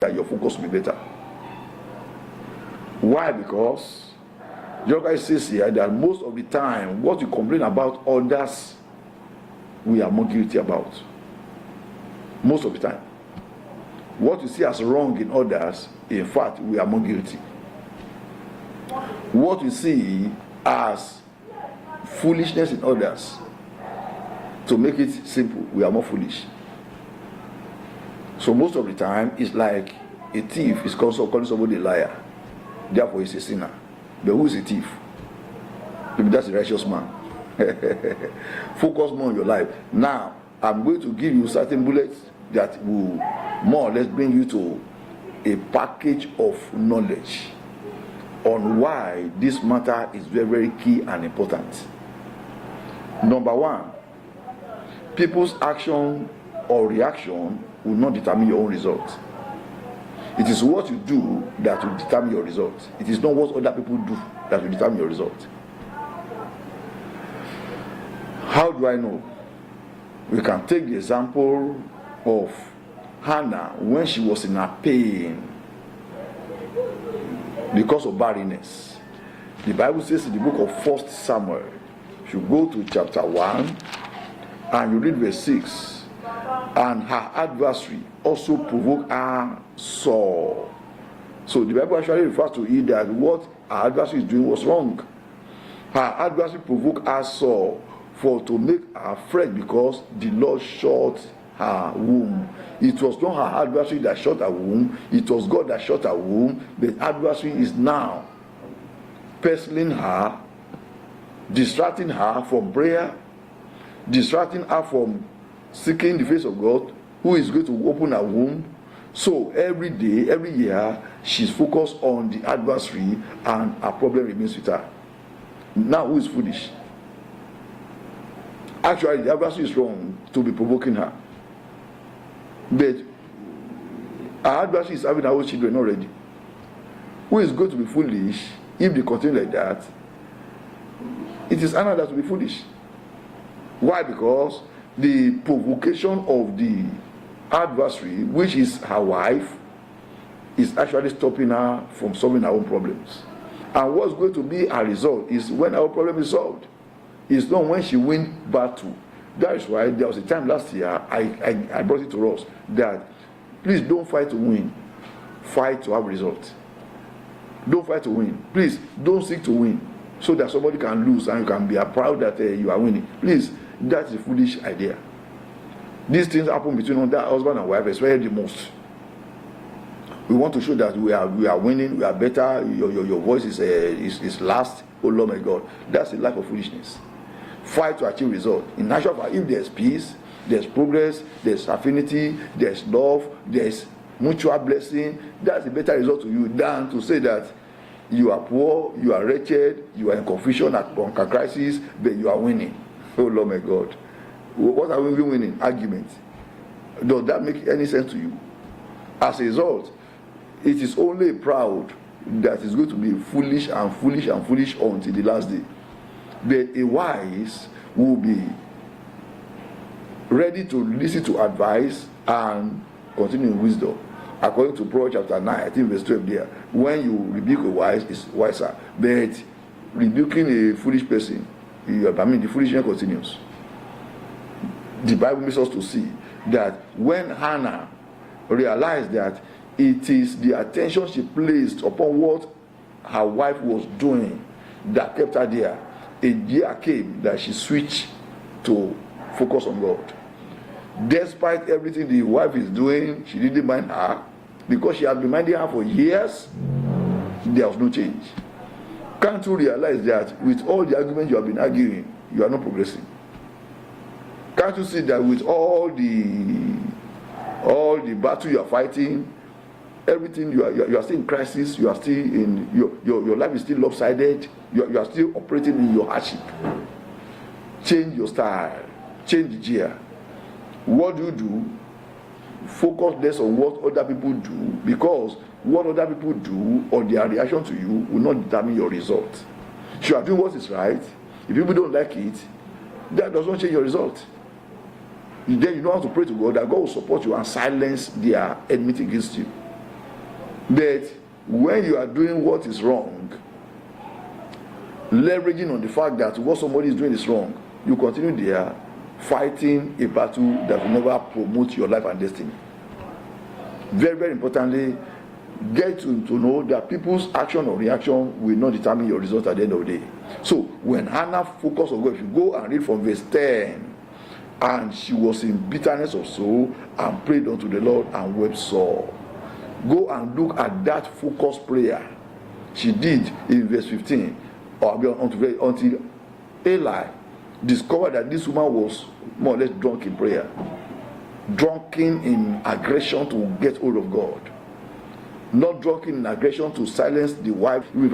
that your focus will be better. Why? Because Yoga says here that most of the time, what you complain about others, we are more guilty about. Most of the time. What you see as wrong in others, in fact, we are more guilty. What you see as foolishness in others, to make it simple, we are more foolish. So most of the time, it's like a thief is calling somebody a liar. Therefore, he's a sinner. But who is a thief? Maybe that's a righteous man. Focus more on your life. Now, I'm going to give you certain bullets that will more or less bring you to a package of knowledge on why this matter is very, very key and important. Number one, people's action or reaction will not determine your own result. It is what you do that will determine your result. It is not what other people do that will determine your result. How do I know? We can take the example of Hannah when she was in her pain because of barrenness. The Bible says in the book of 1 Samuel, if you go to chapter 1 and you read verse 6, and her adversary also provoked her sore. So the Bible actually refers to it that what her adversary is doing was wrong. Her adversary provoked her sore for to make her afraid because the Lord shut her womb. It was not her adversary that shut her womb, it was God that shut her womb. The adversary is now pestering her, distracting her from prayer, distracting her from seeking the face of God, who is going to open her womb. So every day, every year, she's focused on the adversary and her problem remains with her. Now who is foolish? Actually, the adversary is wrong to be provoking her. But her adversary is having her own children already. Who is going to be foolish if they continue like that? It is Anna that will be foolish. Why? Because the provocation of the adversary, which is her wife, is actually stopping her from solving her own problems. And what's going to be her result is when our problem is solved. It's not when she wins battle. That is why there was a time last year I brought it to us that please don't fight to win, fight to have result. Don't fight to win. Please don't seek to win so that somebody can lose and you can be proud that you are winning. Please, that's a foolish idea. These things happen between that husband and wife, especially the most. We want to show that we are winning, we are better. Your voice is last. Oh Lord my God, that's a life of foolishness. Fight to achieve result. In actual fact, if there's peace, there's progress, there's affinity, there's love, there's mutual blessing, that's a better result to you than to say that you are poor, you are wretched, you are in confusion at crisis, but you are winning. Oh Lord my God. What are we winning? Argument. Does that make any sense to you? As a result, it is only proud that is going to be foolish and foolish and foolish until the last day. But a wise will be ready to listen to advice and continue in wisdom. According to Proverbs chapter 9, I think verse 12 there, when you rebuke a wise, is wiser. But rebuking a foolish person, the foolishness continues. The Bible makes us to see that when Hannah realized that it is the attention she placed upon what her wife was doing that kept her there, a year came that she switched to focus on God. Despite everything the wife is doing, she didn't mind her because she had been minding her for years. There was no change. Can't you realize that with all the arguments you have been arguing, you are not progressing? Can't you see that with all the battle you are fighting, everything you are still in crisis, you are still in your life is still lopsided, you are still operating in your hardship? Change your style, change the gear. What do? Focus less on what other people do, because what other people do or their reaction to you will not determine your result. If you are doing what is right, if people don't like it, that does not change your result. Then you know how to pray to God that God will support you and silence their enmity against you. But when you are doing what is wrong, leveraging on the fact that what somebody is doing is wrong, you continue there fighting a battle that will never promote your life and destiny. Very, very importantly, get to know that people's action or reaction will not determine your result at the end of the day. So when Hannah focused on God, if you go and read from verse 10, and she was in bitterness of soul and prayed unto the Lord and wept sore. Go and look at that focused prayer she did in verse 15 until Eli discovered that this woman was more or less drunk in prayer, drunken in aggression to get hold of God, not drunken in aggression to silence the wife.